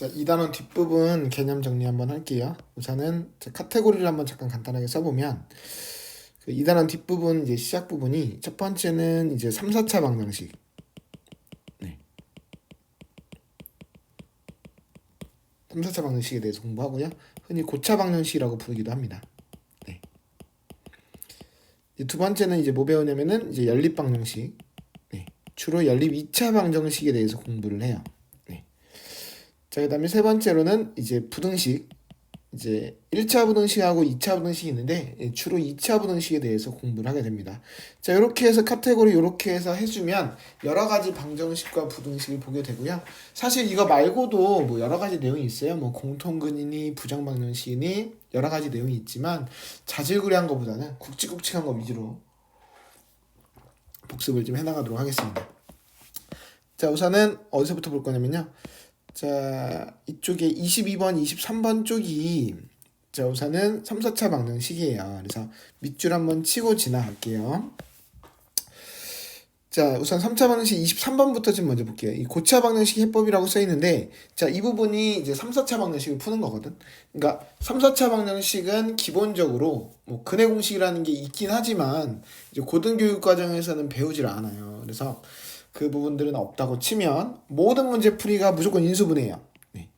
자, 2단원 뒷부분 개념 정리 한번 할게요. 우선은 카테고리를 한번 잠깐 간단하게 써보면 그 2단원 뒷부분 이제 시작 부분이 첫 번째는 이제 3, 4차 방정식. 네. 3, 4차 방정식에 대해서 공부하고요. 흔히 고차 방정식이라고 부르기도 합니다. 네. 두 번째는 이제 뭐 배우냐면은 이제 연립 방정식. 네. 주로 연립 2차 방정식에 대해서 공부를 해요. 자, 그 다음에 세 번째로는 이제 부등식, 이제 1차 부등식하고 2차 부등식이 있는데 주로 2차 부등식에 대해서 공부를 하게 됩니다. 자, 이렇게 해서 카테고리 이렇게 해서 해주면 여러 가지 방정식과 부등식을 보게 되고요. 사실 이거 말고도 뭐 여러 가지 내용이 있어요. 뭐 공통근이니 부정방정식이니 여러 가지 내용이 있지만 자질구레한 것보다는 굵직굵직한 거 위주로 복습을 좀 해나가도록 하겠습니다. 자, 우선은 어디서부터 볼 거냐면요. 자, 이쪽에 22번, 23번 쪽이 자, 우선은 3, 4차 방정식이에요. 그래서 밑줄 한번 치고 지나갈게요. 자, 우선 3차 방정식 23번부터 좀 먼저 볼게요. 이 고차 방정식 해법이라고 써 있는데, 자, 이 부분이 이제 3, 4차 방정식을 푸는 거거든. 그러니까 3, 4차 방정식은 기본적으로 뭐 근해 공식이라는 게 있긴 하지만 이제 고등교육 과정에서는 배우질 않아요. 그래서 그 부분들은 없다고 치면 모든 문제풀이가 무조건 인수분해예요. 네.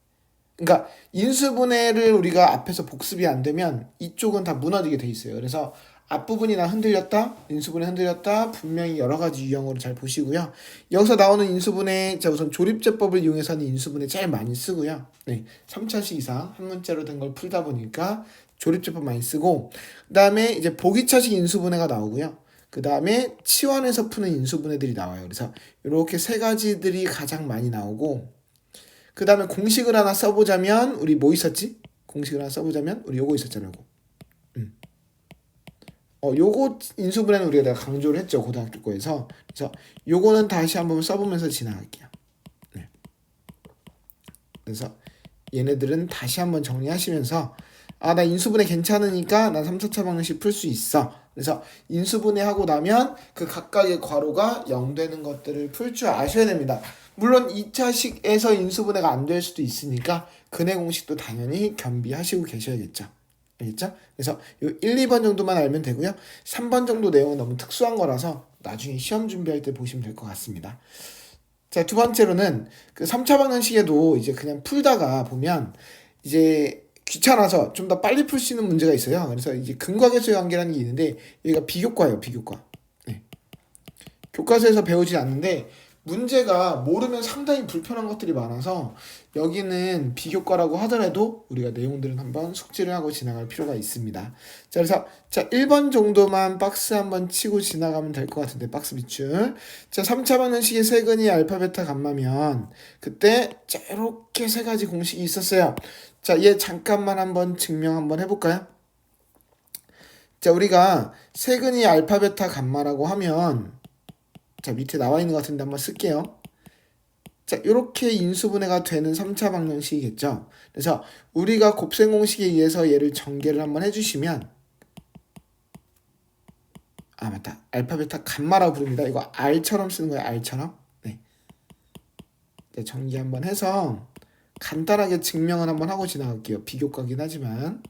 그러니까 인수분해를 우리가 앞에서 복습이 안 되면 이쪽은 다 무너지게 돼 있어요. 그래서 앞부분이나 흔들렸다, 인수분해 흔들렸다, 분명히 여러 가지 유형으로 잘 보시고요. 여기서 나오는 인수분해, 자, 우선 조립제법을 이용해서는 인수분해 제일 많이 쓰고요. 네, 3차식 이상 한 문자로 된 걸 풀다 보니까 조립제법 많이 쓰고, 그 다음에 이제 보기차식 인수분해가 나오고요. 그 다음에 치환해서 푸는 인수분해들이 나와요. 그래서 이렇게 세 가지들이 가장 많이 나오고, 그 다음에 공식을 하나 써보자면 우리 뭐 있었지? 공식을 하나 써보자면 우리 요거 있었잖아요. 요거 인수분해는 우리가 내가 강조를 했죠. 고등학교 거에서. 그래서 요거는 다시 한번 써보면서 지나갈게요. 네. 그래서 얘네들은 다시 한번 정리하시면서 나 인수분해 괜찮으니까 난 3, 4차 방정식 풀 수 있어. 그래서 인수분해하고 나면 그 각각의 괄호가 0 되는 것들을 풀 줄 아셔야 됩니다. 물론 2차식에서 인수분해가 안 될 수도 있으니까 근해 공식도 당연히 겸비하시고 계셔야겠죠. 알겠죠? 그래서 요 1, 2번 정도만 알면 되고요. 3번 정도 내용은 너무 특수한 거라서 나중에 시험 준비할 때 보시면 될 것 같습니다. 자, 두 번째로는 그 3차 방정식에도 이제 그냥 풀다가 보면 이제 귀찮아서 좀 더 빨리 풀 수 있는 문제가 있어요. 그래서 이제 근과계수의 관계라는 게 있는데 여기가 비교과예요, 비교과. 네. 교과서에서 배우지 않는데 문제가 모르면 상당히 불편한 것들이 많아서 여기는 비교과라고 하더라도 우리가 내용들은 한번 숙지를 하고 지나갈 필요가 있습니다. 자, 그래서 자, 1번 정도만 박스 한번 치고 지나가면 될 것 같은데 박스 밑줄. 자, 3차 방정식의 세근이 알파, 베타, 감마면 그때 자, 이렇게 세 가지 공식이 있었어요. 자, 얘 잠깐만 한번 증명 한번 해볼까요? 자, 우리가 세근이 알파, 베타, 감마라고 하면 자, 밑에 나와 있는 것 같은데 한번 쓸게요. 자, 이렇게 인수분해가 되는 3차 방정식이겠죠. 그래서 우리가 곱셈 공식에 의해서 얘를 전개를 한번 해주시면 맞다. 알파, 베타, 감마라고 부릅니다. 이거 R처럼 쓰는 거예요. R처럼. 네. 네, 전개 한번 해서 간단하게 증명을 한번 하고 지나갈게요. 비교과긴 하지만.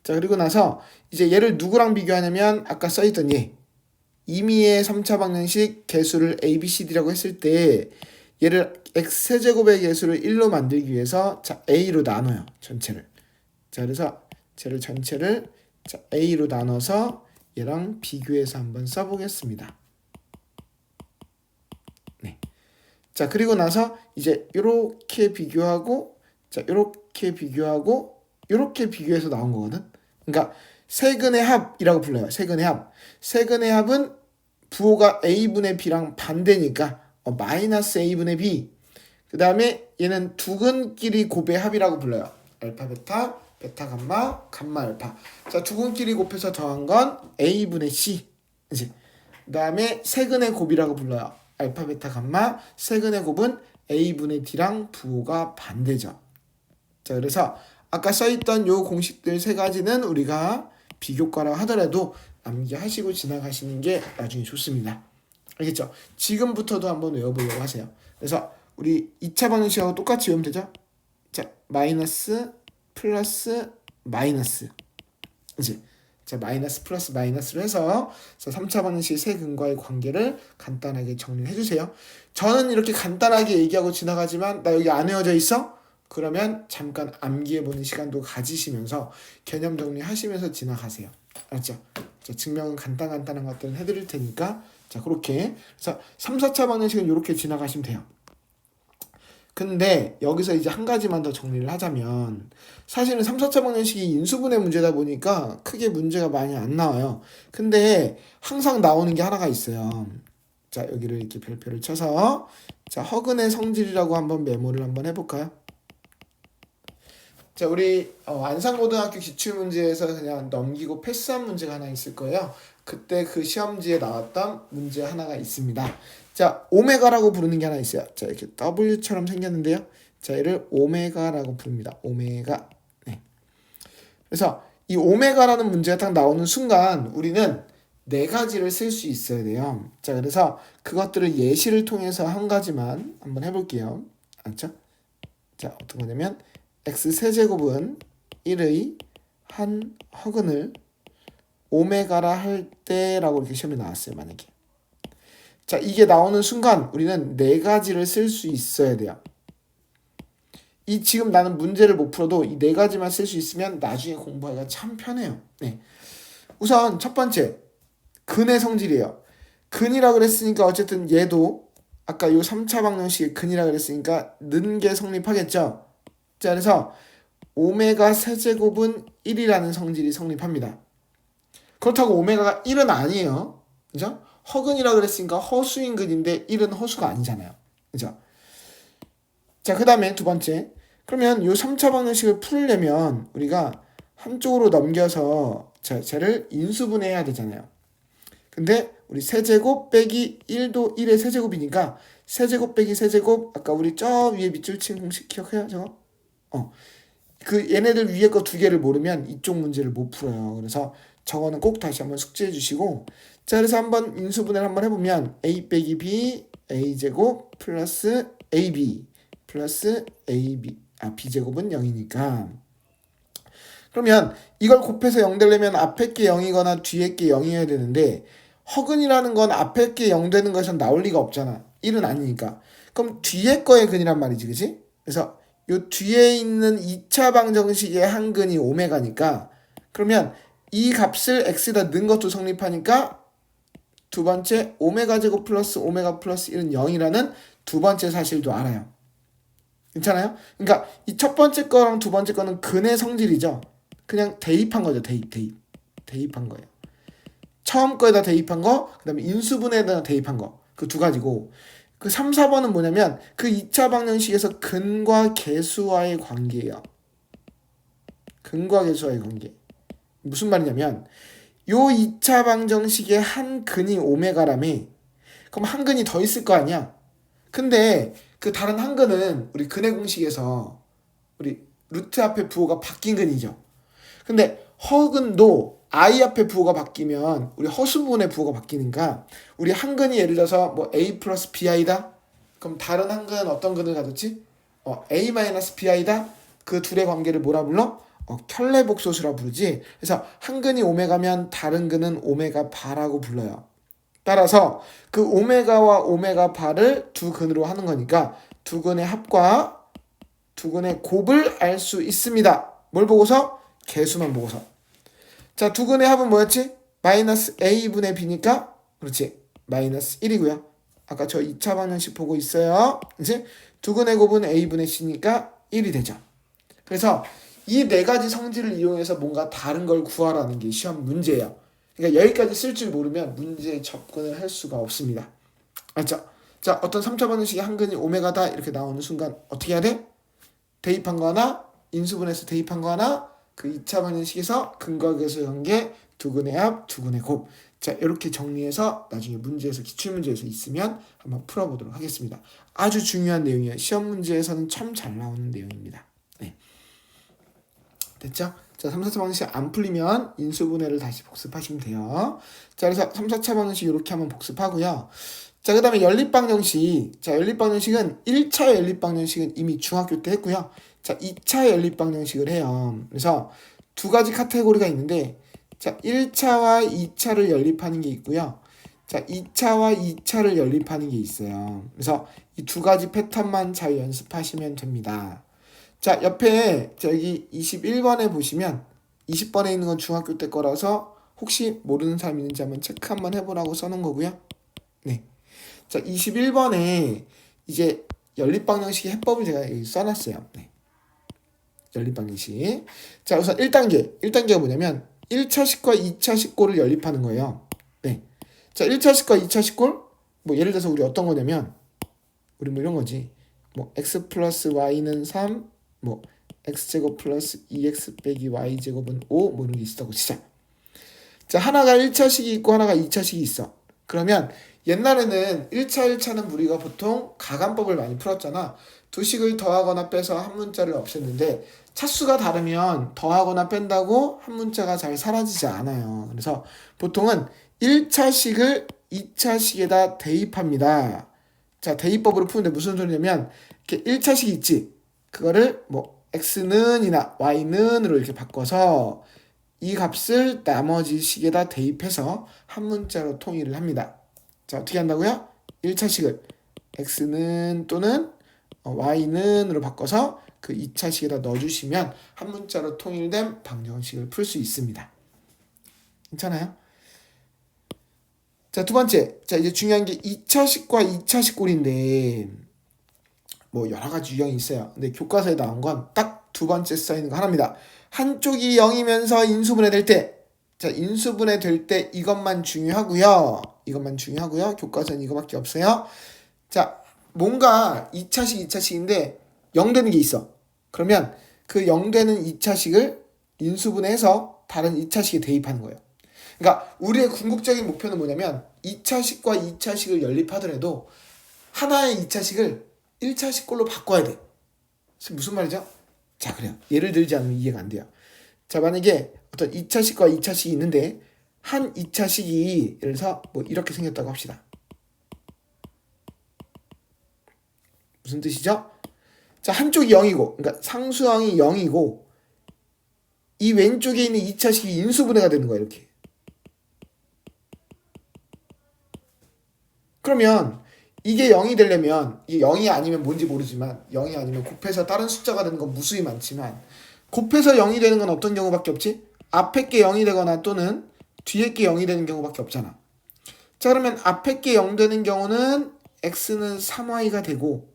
자, 그리고 나서 이제 얘를 누구랑 비교하냐면 아까 써있던 얘. 임의의 3차 방정식 개수를 ABCD라고 했을 때 얘를 x세제곱의 개수를 1로 만들기 위해서 자, A로 나눠요. 전체를. 자, 그래서 쟤를 전체를 자, A로 나눠서 얘랑 비교해서 한번 써보겠습니다. 네. 자, 그리고 나서 이제 이렇게 비교하고 자, 이렇게 비교하고 이렇게 비교해서 나온 거거든. 그러니까 세근의 합이라고 불러요. 세근의 합. 세근의 합은 부호가 a분의 b랑 반대니까 마이너스 a분의 b. 그 다음에 얘는 두 근끼리 곱의 합이라고 불러요. 알파, 베타, 베타, 감마, 감마, 알파. 자, 두 근끼리 곱해서 더한 건 a분의 c. 이제 그 다음에 세근의 곱이라고 불러요. 알파, 베타, 감마. 세근의 곱은 a분의 d랑 부호가 반대죠. 자, 그래서 아까 써있던 요 공식들 세 가지는 우리가 비교과라 하더라도 암기하시고 지나가시는 게 나중에 좋습니다. 알겠죠? 지금부터도 한번 외워보려고 하세요. 그래서 우리 2차 방정식하고 똑같이 외우면 되죠? 자, 마이너스 플러스 마이너스. 이제 자, 마이너스 플러스 마이너스로 해서 3차 방정식 세 근과의 관계를 간단하게 정리해 주세요. 저는 이렇게 간단하게 얘기하고 지나가지만 나 여기 안 외워져 있어? 그러면 잠깐 암기해 보는 시간도 가지시면서 개념 정리하시면서 지나가세요. 알았죠? 자, 증명은 간단한 것들은 해드릴 테니까 자, 그렇게 그래서 3, 4차 방정식은 이렇게 지나가시면 돼요. 근데 여기서 이제 한 가지만 더 정리를 하자면 사실은 3, 4차 방정식이 인수분해 문제다 보니까 크게 문제가 많이 안 나와요. 근데 항상 나오는 게 하나가 있어요. 자, 여기를 이렇게 별표를 쳐서 자, 허근의 성질이라고 한번 메모를 한번 해볼까요? 자, 우리 안산고등학교 기출문제에서 그냥 넘기고 패스한 문제가 하나 있을 거예요. 그때 그 시험지에 나왔던 문제 하나가 있습니다. 자, 오메가라고 부르는 게 하나 있어요. 자, 이렇게 W처럼 생겼는데요. 자, 얘를 오메가라고 부릅니다. 오메가. 네. 그래서 이 오메가라는 문제가 딱 나오는 순간 우리는 네 가지를 쓸 수 있어야 돼요. 자, 그래서 그것들을 예시를 통해서 한 가지만 한번 해볼게요. 알죠? 자, 어떤 거냐면 x세제곱은 1의 한 허근을 오메가라 할 때라고 이렇게 시험에 나왔어요. 만약에 자, 이게 나오는 순간 우리는 네 가지를 쓸 수 있어야 돼요. 이 지금 나는 문제를 못 풀어도 이 네 가지만 쓸 수 있으면 나중에 공부하기가 참 편해요. 네. 우선 첫 번째 근의 성질이에요. 근이라 그랬으니까 어쨌든 얘도 아까 요 3차 방정식의 근이라 그랬으니까 는 게 성립하겠죠. 자, 그래서 오메가 세제곱은 1이라는 성질이 성립합니다. 그렇다고 오메가가 1은 아니에요. 그죠? 허근이라 그랬으니까 허수인 근인데 1은 허수가 아니잖아요. 그죠? 자, 그 다음에 두 번째. 그러면 요 3차 방정식을 풀려면 우리가 한쪽으로 넘겨서 자, 쟤를 인수분해해야 되잖아요. 근데 우리 세제곱 빼기 1도 1의 세제곱이니까 세제곱 빼기 세제곱 아까 우리 저 위에 밑줄 친 공식 기억해요? 저거? 그 얘네들 위에 거 두 개를 모르면 이쪽 문제를 못 풀어요. 그래서 저거는 꼭 다시 한번 숙지해 주시고 자, 그래서 한번 인수분해를 한번 해보면 a 빼기 b a제곱 플러스 ab 플러스 ab b제곱은 0이니까 그러면 이걸 곱해서 0 되려면 앞에 게 0이거나 뒤에 게 0이어야 되는데 허근이라는 건 앞에 게 0 되는 것은 나올 리가 없잖아. 1은 아니니까. 그럼 뒤에 거의 근이란 말이지, 그치? 그래서 요 뒤에 있는 2차 방정식의 한 근이 오메가니까 그러면 이 값을 x에다 넣은 것도 성립하니까 두 번째 오메가 제곱 플러스 오메가 플러스 1은 0이라는 두 번째 사실도 알아요. 괜찮아요? 그러니까 이 첫 번째 거랑 두 번째 거는 근의 성질이죠. 그냥 대입한 거죠. 대입한 거예요. 처음 거에다 대입한 거, 그 다음에 인수분해에다 대입한 거. 그 두 가지고 그 3, 4번은 뭐냐면 그 2차 방정식에서 근과 계수와의 관계예요. 근과 계수와의 관계. 무슨 말이냐면 요 2차 방정식의 한 근이 오메가라며 그럼 한 근이 더 있을 거 아니야. 근데 그 다른 한 근은 우리 근의 공식에서 우리 루트 앞에 부호가 바뀐 근이죠. 근데 허근도 i 앞에 부호가 바뀌면 우리 허수분의 부호가 바뀌니까 우리 한 근이 예를 들어서 뭐 a 플러스 bi다. 그럼 다른 한 근은 어떤 근을 가졌지? a 마이너스 bi다. 그 둘의 관계를 뭐라 불러? 켤레 복소수라 부르지. 그래서 한 근이 오메가면 다른 근은 오메가 바라고 불러요. 따라서 그 오메가와 오메가 바를 두 근으로 하는 거니까 두 근의 합과 두 근의 곱을 알 수 있습니다. 뭘 보고서? 개수만 보고서. 자, 두 근의 합은 뭐였지? 마이너스 a분의 b니까 그렇지. 마이너스 1이고요. 아까 저 2차 방정식 보고 있어요. 이제 두 근의 곱은 a분의 c니까 1이 되죠. 그래서 이 네 가지 성질을 이용해서 뭔가 다른 걸 구하라는 게 시험 문제예요. 그러니까 여기까지 쓸 줄 모르면 문제에 접근을 할 수가 없습니다. 알죠? 자, 어떤 3차 방정식이 한 근이 오메가다 이렇게 나오는 순간 어떻게 해야 돼? 대입한 거 하나, 인수분해서 대입한 거 하나, 그 2차 방정식에서 근과 계수의 관계, 두 근의 합, 두 근의 곱. 자, 이렇게 정리해서 나중에 문제에서 기출문제에서 있으면 한번 풀어보도록 하겠습니다. 아주 중요한 내용이에요. 시험 문제에서는 참 잘 나오는 내용입니다. 네. 됐죠? 자, 3, 4차 방정식 안 풀리면 인수분해를 다시 복습하시면 돼요. 자, 그래서 3, 4차 방정식 이렇게 한번 복습하고요. 자, 그 다음에 연립방정식. 자, 연립방정식은 1차 연립방정식은 이미 중학교 때 했고요. 자, 2차 연립방정식을 해요. 그래서 두 가지 카테고리가 있는데, 자, 1차와 2차를 연립하는 게 있고요. 자, 2차와 2차를 연립하는 게 있어요. 그래서 이 두 가지 패턴만 잘 연습하시면 됩니다. 자, 옆에 여기 21번에 보시면 20번에 있는 건 중학교 때 거라서 혹시 모르는 사람 있는지 한번 체크 한번 해보라고 써놓은 거고요. 네. 자, 21번에 이제 연립방정식의 해법을 제가 여기 써놨어요. 네. 연립방정식. 자, 우선 1단계. 1단계가 뭐냐면 1차식과 2차식골을 연립하는 거예요. 네. 자, 1차식과 2차식골? 뭐 예를 들어서 우리 어떤 거냐면 우리 뭐 이런 거지. 뭐 x 플러스 y는 3, 뭐 x제곱 플러스 2x 빼기 y제곱은 5, 뭐 이런 게 있었다고 치자. 자, 하나가 1차식이 있고 하나가 2차식이 있어. 그러면 옛날에는 1차는 우리가 보통 가간법을 많이 풀었잖아. 두 식을 더하거나 빼서 한 문자를 없앴는데 차수가 다르면 더하거나 뺀다고 한 문자가 잘 사라지지 않아요. 그래서 보통은 1차식을 2차식에다 대입합니다. 자, 대입법으로 푸는데 무슨 소리냐면 이렇게 1차식이 있지. 그거를 뭐 x는이나 y는으로 이렇게 바꿔서 이 값을 나머지 식에다 대입해서 한 문자로 통일을 합니다. 자, 어떻게 한다고요? 1차식을 x는 또는 y는으로 바꿔서 그 2차식에다 넣어주시면 한 문자로 통일된 방정식을 풀 수 있습니다. 괜찮아요? 자, 두 번째. 자, 이제 중요한 게 2차식과 2차식 꼴인데 뭐 여러 가지 유형이 있어요. 근데 교과서에 나온 건 딱 두 번째 써 있는 거 하나입니다. 한쪽이 0이면서 인수분해 될 때, 자, 인수분해 될 때 이것만 중요하고요. 이것만 중요하고요. 교과서는 이거밖에 없어요. 자, 뭔가 2차식, 2차식인데 0 되는 게 있어. 그러면 그 0 되는 2차식을 인수분해해서 다른 2차식에 대입하는 거예요. 그러니까 우리의 궁극적인 목표는 뭐냐면 2차식과 2차식을 연립하더라도 하나의 2차식을 1차식 꼴로 바꿔야 돼. 무슨 말이죠? 자, 그래요. 예를 들지 않으면 이해가 안 돼요. 자, 만약에 어떤 2차식과 2차식이 있는데 한 2차식이 예를 들어서 뭐 이렇게 생겼다고 합시다. 무슨 뜻이죠? 자, 한쪽이 0이고 그러니까 상수항이 0이고 이 왼쪽에 있는 2차식이 인수분해가 되는 거예요. 이렇게. 그러면 이게 0이 되려면 이게 0이 아니면 뭔지 모르지만 0이 아니면 곱해서 다른 숫자가 되는 건 무수히 많지만 곱해서 0이 되는 건 어떤 경우밖에 없지? 앞에 게 0이 되거나 또는 뒤에 게 0이 되는 경우밖에 없잖아. 자, 그러면 앞에 게 0 되는 경우는 x는 3y가 되고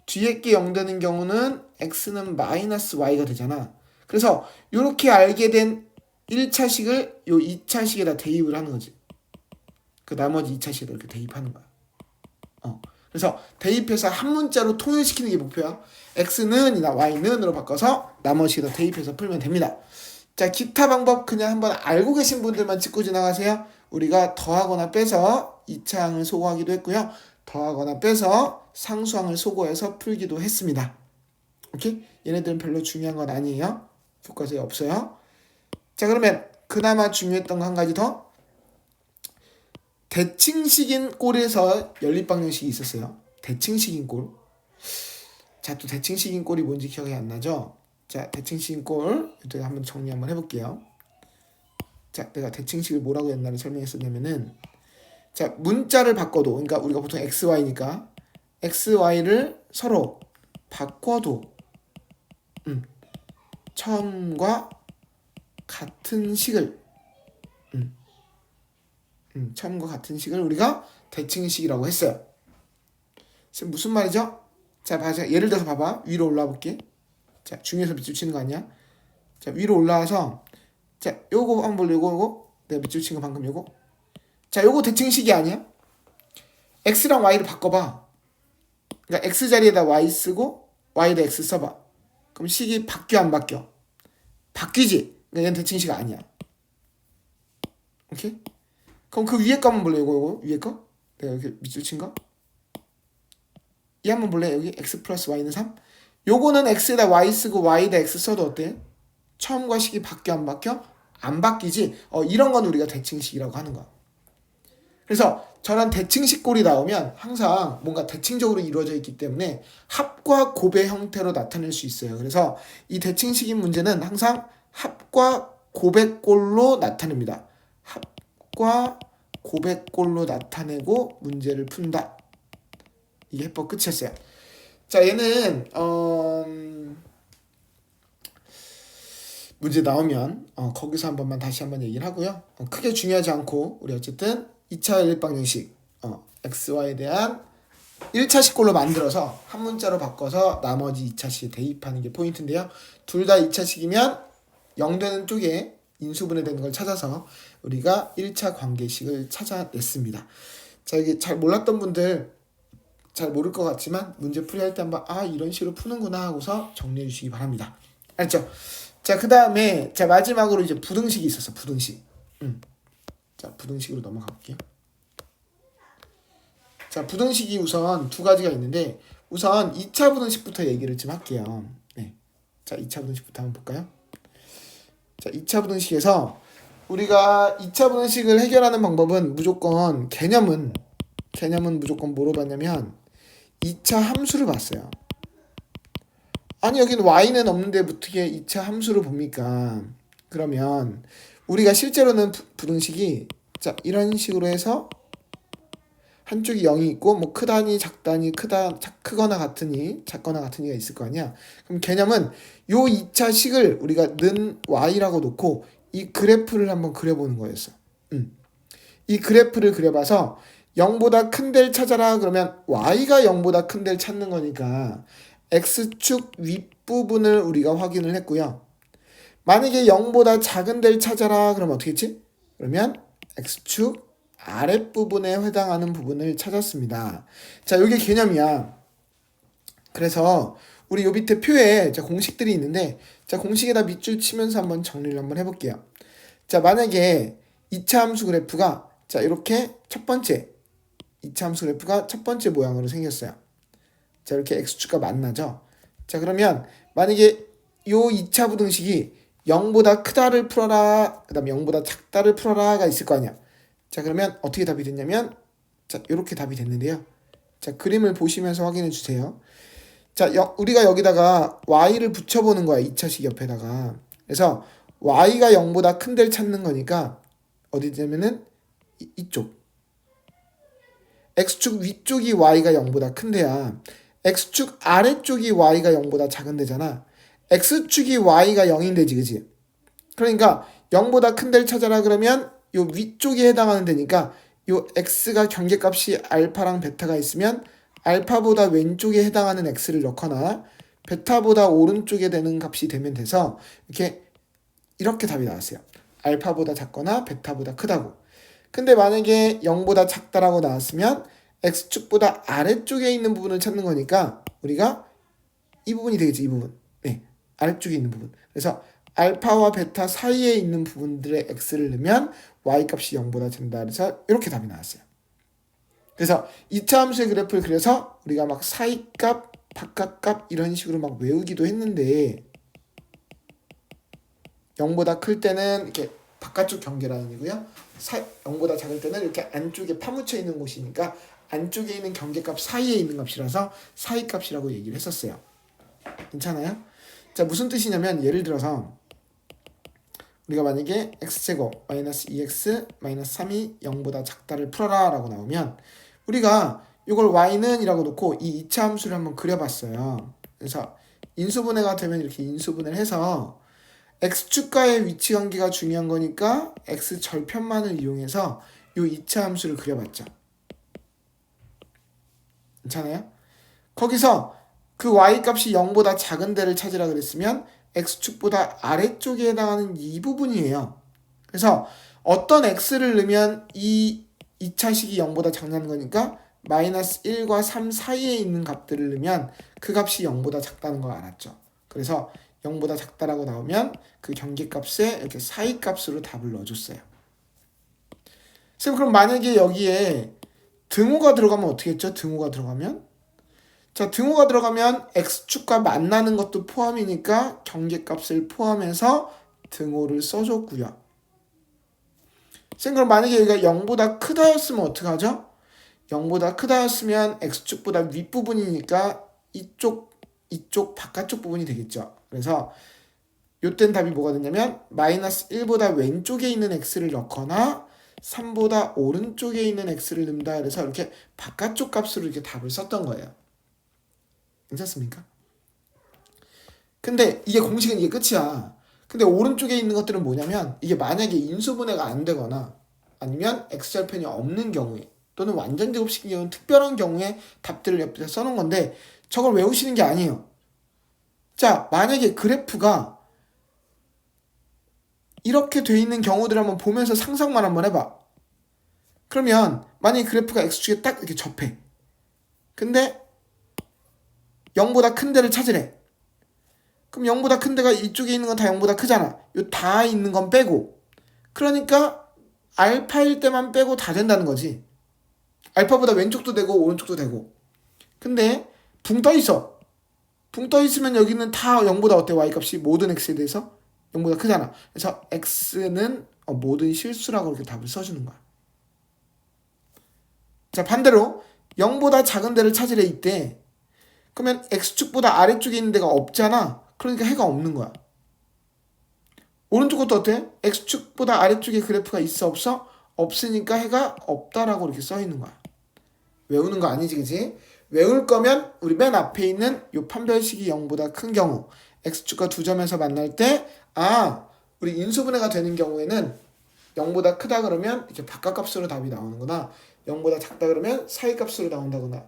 뒤에 게 0 되는 경우는 x는 마이너스 y가 되잖아. 그래서 이렇게 알게 된 1차식을 요 2차식에다 대입을 하는 거지. 그 나머지 2차식에다 이렇게 대입하는 거야. 그래서 대입해서 한 문자로 통일시키는 게 목표야. x는이나 y는으로 바꿔서 나머지에다 대입해서 풀면 됩니다. 자, 기타 방법 그냥 한번 알고 계신 분들만 짚고 지나가세요. 우리가 더하거나 빼서 2차항을 소거하기도 했고요. 더하거나 빼서 상수항을 소거해서 풀기도 했습니다. 오케이? 얘네들은 별로 중요한 건 아니에요. 교과서에 없어요. 자, 그러면 그나마 중요했던 거 한 가지 더. 대칭식인 꼴에서 연립방정식이 있었어요. 대칭식인 꼴. 자, 또 대칭식인 꼴이 뭔지 기억이 안 나죠? 자, 대칭식인 꼴. 이쪽에 한번 정리 한번 해볼게요. 자, 내가 대칭식을 뭐라고 옛날에 설명했었냐면은 자, 문자를 바꿔도 그러니까 우리가 보통 xy니까 xy를 서로 바꿔도 처음과 같은 식을 처음과 같은 식을 우리가 대칭식이라고 했어요. 지금 무슨 말이죠? 자, 봐자. 예를 들어서 봐봐. 위로 올라와 볼게. 자, 중에서 밑줄 치는 거 아니야? 자, 위로 올라와서 자, 요거 한번 볼래? 요거 내가 밑줄 친 거 방금 요거. 자, 요거 대칭식이 아니야? x랑 y를 바꿔봐. 그러니까 x 자리에다 y 쓰고 y에다 x 써봐. 그럼 식이 바뀌어 안 바뀌어? 바뀌지? 그러니까 얘는 대칭식 아니야. 오케이? 그럼 그 위에 거 한번 볼래? 요거 위에 거? 내가 이렇게 밑줄 친 거? 이 한번 볼래? 여기 x 플러스 y는 3? 요거는 x에다 y 쓰고 y에다 x 써도 어때? 처음과 식이 바뀌어 안 바뀌어? 안 바뀌지? 이런 건 우리가 대칭식이라고 하는 거야. 그래서 저런 대칭식 꼴이 나오면 항상 뭔가 대칭적으로 이루어져 있기 때문에 합과 곱의 형태로 나타낼 수 있어요. 그래서 이 대칭식인 문제는 항상 합과 곱의 꼴로 나타냅니다. 합과 곱의 꼴로 나타내고 문제를 푼다. 이게 해법 끝이었어요. 자, 얘는 문제 나오면 거기서 한 번만 다시 한번 얘기를 하고요. 크게 중요하지 않고 우리 어쨌든 2차 연립방정식 xy에 대한 1차식 꼴로 만들어서 한 문자로 바꿔서 나머지 2차식에 대입하는 게 포인트인데요. 둘 다 2차식이면 0 되는 쪽에 인수분해되는 걸 찾아서 우리가 1차 관계식을 찾아냈습니다. 자, 이게 잘 몰랐던 분들 잘 모를 것 같지만 문제 풀이할 때 한번 이런 식으로 푸는구나 하고서 정리해 주시기 바랍니다. 알죠? 자, 그 다음에 자 마지막으로 이제 부등식이 있었어. 부등식. 자, 부등식으로 넘어가 볼게요. 자, 부등식이 우선 두 가지가 있는데 우선 2차 부등식부터 얘기를 좀 할게요. 네. 자, 2차 부등식부터 한번 볼까요? 자, 2차 부등식에서 우리가 2차 부등식을 해결하는 방법은 무조건 개념은 무조건 뭐로 봤냐면 2차 함수를 봤어요. 아니 여기는 y는 없는데 어떻게 2차 함수를 봅니까? 그러면 우리가 실제로는 부등식이 자 이런 식으로 해서 한쪽이 0이 있고 뭐 크다니 작다니 크거나 같으니 작거나 같으니가 있을 거 아니야. 그럼 개념은 요 2차 식을 우리가 는 y라고 놓고 이 그래프를 한번 그려보는 거였어. 이 그래프를 그려봐서 0보다 큰 데를 찾아라 그러면 y가 0보다 큰 데를 찾는 거니까 x축 윗부분을 우리가 확인을 했고요. 만약에 0보다 작은 데를 찾아라 그러면 어떻게 했지? 그러면 x축 아랫부분에 해당하는 부분을 찾았습니다. 자, 이게 개념이야. 그래서 우리 요 밑에 표에 자, 공식들이 있는데 자, 공식에다 밑줄 치면서 한번 정리를 한번 해볼게요. 자, 만약에 2차 함수 그래프가 자, 이렇게 첫 번째 2차 함수 그래프가 첫 번째 모양으로 생겼어요. 자, 이렇게 x축과 만나죠. 자, 그러면 만약에 요 2차 부등식이 0보다 크다를 풀어라, 그 다음에 0보다 작다를 풀어라가 있을 거 아니야. 자, 그러면 어떻게 답이 됐냐면 자, 이렇게 답이 됐는데요. 자, 그림을 보시면서 확인해 주세요. 자, 우리가 여기다가 y를 붙여보는 거야. 2차식 옆에다가. 그래서 y가 0보다 큰 데를 찾는 거니까 어디냐면은 이쪽. x축 위쪽이 y가 0보다 큰 데야. x축 아래쪽이 y가 0보다 작은 데잖아. x축이 y가 0인 데지, 그지? 그러니까 0보다 큰 데를 찾아라 그러면 요 위쪽에 해당하는 데니까 요 x가 경계값이 알파랑 베타가 있으면 알파보다 왼쪽에 해당하는 x를 넣거나 베타보다 오른쪽에 되는 값이 되면 돼서 이렇게 답이 나왔어요. 알파보다 작거나 베타보다 크다고. 근데 만약에 0보다 작다라고 나왔으면 x축보다 아래쪽에 있는 부분을 찾는 거니까 우리가 이 부분이 되겠지. 이 부분. 네, 아래쪽에 있는 부분. 그래서 알파와 베타 사이에 있는 부분들의 x를 넣으면 y값이 0보다 작다. 그래서 이렇게 답이 나왔어요. 그래서 2차 함수의 그래프를 그려서 우리가 막 사이값, 바깥값 이런 식으로 막 외우기도 했는데 0보다 클 때는 이렇게 바깥쪽 경계라인이고요. 0보다 작을 때는 이렇게 안쪽에 파묻혀 있는 곳이니까 안쪽에 있는 경계값 사이에 있는 값이라서 사이값이라고 얘기를 했었어요. 괜찮아요? 자, 무슨 뜻이냐면 예를 들어서 우리가 만약에 x제곱 마이너스 2x 마이너스 3이 0보다 작다를 풀어라 라고 나오면 우리가 이걸 y는 이라고 놓고 이 2차 함수를 한번 그려봤어요. 그래서 인수분해가 되면 이렇게 인수분해를 해서 x축과의 위치 관계가 중요한 거니까 x 절편만을 이용해서 이 2차 함수를 그려봤죠. 괜찮아요? 거기서 그 y값이 0보다 작은 데를 찾으라 그랬으면 x축보다 아래쪽에 해당하는 이 부분이에요. 그래서 어떤 x를 넣으면 이 2차식이 0보다 작다는 거니까 마이너스 1과 3 사이에 있는 값들을 넣으면 그 값이 0보다 작다는 걸 알았죠. 그래서 0보다 작다라고 나오면 그 경계값에 이렇게 사이값으로 답을 넣어줬어요. 쌤, 그럼 만약에 여기에 등호가 들어가면 어떻게 했죠? 등호가 들어가면? 자, 등호가 들어가면 x축과 만나는 것도 포함이니까 경계값을 포함해서 등호를 써줬고요. 쌤, 그럼 만약에 여기가 0보다 크다였으면 어떡하죠? 0보다 크다였으면 x축보다 윗부분이니까 이쪽 바깥쪽 부분이 되겠죠. 그래서 요땐 답이 뭐가 되냐면 마이너스 1보다 왼쪽에 있는 x를 넣거나 3보다 오른쪽에 있는 x를 넣는다. 그래서 이렇게 바깥쪽 값으로 이렇게 답을 썼던 거예요. 괜찮습니까? 근데 이게 공식은 이게 끝이야. 근데 오른쪽에 있는 것들은 뭐냐면 이게 만약에 인수분해가 안 되거나 아니면 x절편이 없는 경우에 또는 완전 제곱식인 경우는 특별한 경우에 답들을 옆에 써놓은 건데 저걸 외우시는 게 아니에요. 자, 만약에 그래프가 이렇게 돼 있는 경우들을 한번 보면서 상상만 한번 해봐. 그러면 만약에 그래프가 x축에 딱 이렇게 접해. 근데 0보다 큰 데를 찾으래. 그럼 0보다 큰 데가 이쪽에 있는 건 다 0보다 크잖아. 요 다 있는 건 빼고. 그러니까 알파일 때만 빼고 다 된다는 거지. 알파보다 왼쪽도 되고 오른쪽도 되고. 근데 붕 떠 있어. 붕 떠 있으면 여기는 다 0보다 어때? y값이 모든 x에 대해서 0보다 크잖아. 그래서 x는 모든 실수라고 이렇게 답을 써주는 거야. 자, 반대로 0보다 작은 데를 찾으래 이때. 그러면 x축보다 아래쪽에 있는 데가 없잖아. 그러니까 해가 없는 거야. 오른쪽 것도 어때? x축보다 아래쪽에 그래프가 있어 없어? 없으니까 해가 없다라고 이렇게 써 있는 거야. 외우는 거 아니지, 그지? 외울 거면 우리 맨 앞에 있는 요 판별식이 0보다 큰 경우 x축과 두 점에서 만날 때 우리 인수분해가 되는 경우에는 0보다 크다 그러면 이렇게 바깥값으로 답이 나오는구나. 0보다 작다 그러면 사이값으로 나온다거나.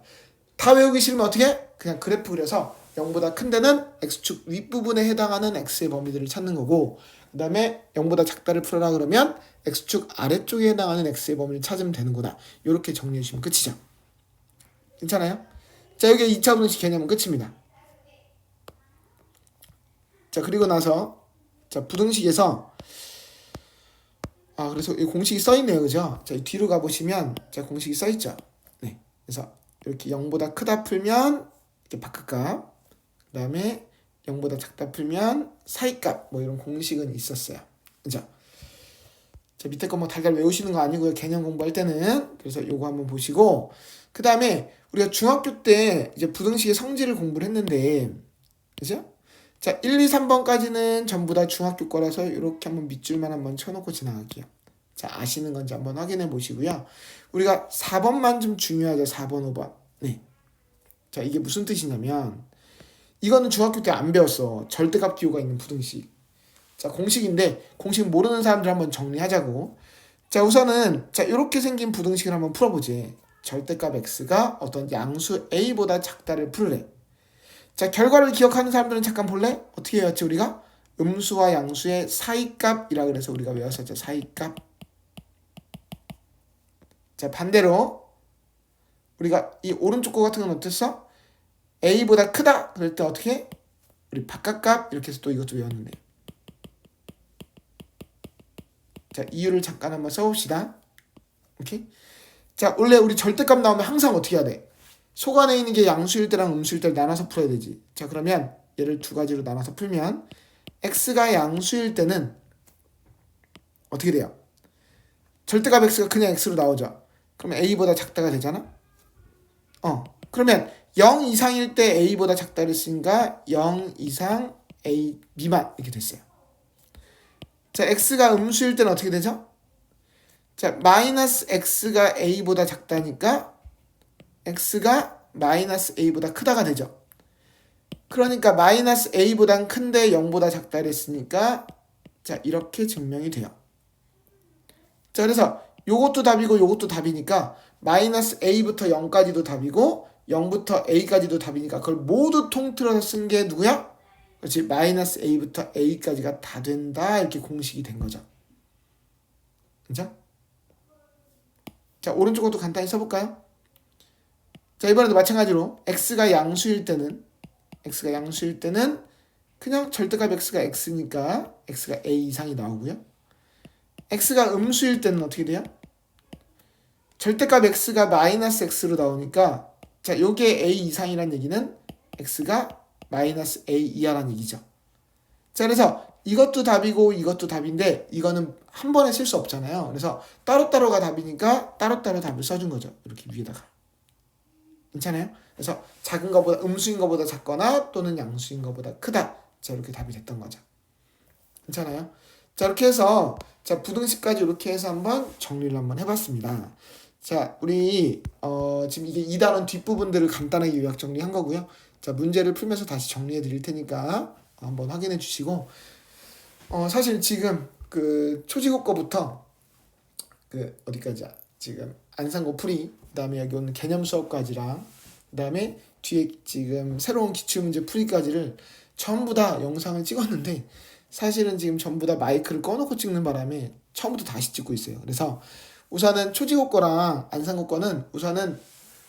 다 외우기 싫으면 어떻게? 그냥 그래프 그려서 0보다 큰 데는 x축 윗부분에 해당하는 x의 범위들을 찾는 거고 그 다음에 0보다 작다를 풀어라 그러면 x축 아래쪽에 해당하는 x의 범위를 찾으면 되는구나. 이렇게 정리해 주시면 끝이죠. 괜찮아요? 자, 여기 2차 분식 개념은 끝입니다. 자, 그리고 나서 자, 부등식에서 그래서 이 공식이 써 있네요. 그죠? 자, 뒤로 가 보시면 자, 공식이 써 있죠. 네. 그래서 이렇게 0보다 크다 풀면 이렇게 바깥값. 그다음에 0보다 작다 풀면 사이값. 뭐 이런 공식은 있었어요. 그죠? 자, 밑에 거 뭐 달달 외우시는 거 아니고요. 개념 공부할 때는. 그래서 요거 한번 보시고 그다음에 우리가 중학교 때 이제 부등식의 성질을 공부를 했는데 그죠? 자, 1, 2, 3번까지는 전부 다 중학교 거라서 이렇게 한번 밑줄만 한번 쳐놓고 지나갈게요. 자, 아시는 건지 한번 확인해 보시고요. 우리가 4번만 좀 중요하죠. 4번, 5번. 네. 자, 이게 무슨 뜻이냐면 이거는 중학교 때 안 배웠어. 절대값 기호가 있는 부등식. 자, 공식인데 공식 모르는 사람들 한번 정리하자고. 자, 우선은 자, 이렇게 생긴 부등식을 한번 풀어보지. 절대값 x가 어떤 양수 a보다 작다를 풀래. 자, 결과를 기억하는 사람들은 잠깐 볼래? 어떻게 외웠지 우리가? 음수와 양수의 사이값이라 그래서 우리가 외웠었죠. 사이값. 자, 반대로 우리가 이 오른쪽 거 같은 건 어땠어? a보다 크다 그럴 때 어떻게? 우리 바깥값 이렇게 해서 또 이것도 외웠는데. 자, 이유를 잠깐 한번 써봅시다. 오케이? 자, 원래 우리 절대값 나오면 항상 어떻게 해야 돼? 속 안에 있는 게 양수일 때랑 음수일 때를 나눠서 풀어야 되지. 자, 그러면 얘를 두 가지로 나눠서 풀면 x가 양수일 때는 어떻게 돼요? 절대값 x가 그냥 x로 나오죠. 그러면 a보다 작다가 되잖아. 그러면 0 이상일 때 a보다 작다를 쓰니까 0 이상 a 미만 이렇게 됐어요. 자, x가 음수일 때는 어떻게 되죠? 자, 마이너스 x가 a보다 작다니까 x가 마이너스 a보다 크다가 되죠. 그러니까 마이너스 a보단 큰데 0보다 작다를 했으니까 자, 이렇게 증명이 돼요. 자, 그래서 요것도 답이고 요것도 답이니까 마이너스 a부터 0까지도 답이고 0부터 a까지도 답이니까 그걸 모두 통틀어서 쓴 게 누구야? 그렇지, 마이너스 a부터 a까지가 다 된다 이렇게 공식이 된 거죠. 그죠? 자, 오른쪽 것도 간단히 써볼까요? 자, 이번에도 마찬가지로 x가 양수일 때는 그냥 절대값 x가 x니까 x가 a 이상이 나오고요. x가 음수일 때는 어떻게 돼요? 절대값 x가 마이너스 x로 나오니까 자, 요게 a 이상이란 얘기는 x가 마이너스 a 이하란 얘기죠. 자, 그래서 이것도 답이고 이것도 답인데 이거는 한 번에 쓸 수 없잖아요. 그래서 따로따로가 답이니까 따로따로 답을 써준 거죠. 이렇게 위에다가. 괜찮아요? 그래서 작은 거보다 음수인 거보다 작거나 또는 양수인 거보다 크다. 자, 이렇게 답이 됐던 거죠. 괜찮아요? 자, 이렇게 해서 자, 부등식까지 이렇게 해서 한번 정리를 한번 해봤습니다. 자, 우리 지금 이게 2단원 뒷부분들을 간단하게 요약 정리한 거고요. 자, 문제를 풀면서 다시 정리해 드릴 테니까 한번 확인해 주시고 사실 지금 그 초지국 거부터 그 어디까지야? 지금 안산고 풀이, 그다음에 여기 오는 개념 수업까지랑 그다음에 뒤에 지금 새로운 기출문제 풀이까지를 전부 다 영상을 찍었는데 사실은 지금 전부 다 마이크를 꺼놓고 찍는 바람에 처음부터 다시 찍고 있어요. 그래서 우선은 초지국 거랑 안산고 거는 우선은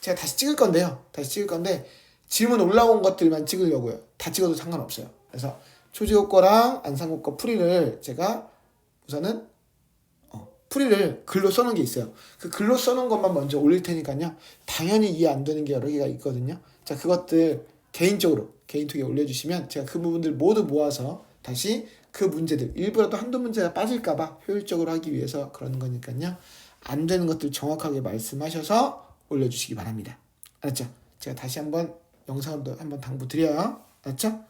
제가 다시 찍을 건데요. 다시 찍을 건데 질문 올라온 것들만 찍으려고요. 다 찍어도 상관없어요. 그래서 초지국 거랑 안산고 거 풀이를 제가 우선은 풀이를 글로 써놓은 게 있어요. 그 글로 써놓은 것만 먼저 올릴 테니까요. 당연히 이해 안 되는 게 여러 개가 있거든요. 자, 그것들 개인톡에 올려주시면 제가 그 부분들 모두 모아서 다시 그 문제들 일부라도 한두 문제가 빠질까봐 효율적으로 하기 위해서 그러는 거니까요. 안 되는 것들 정확하게 말씀하셔서 올려주시기 바랍니다. 알았죠? 제가 다시 한번 영상도 한번 당부 드려요. 알았죠?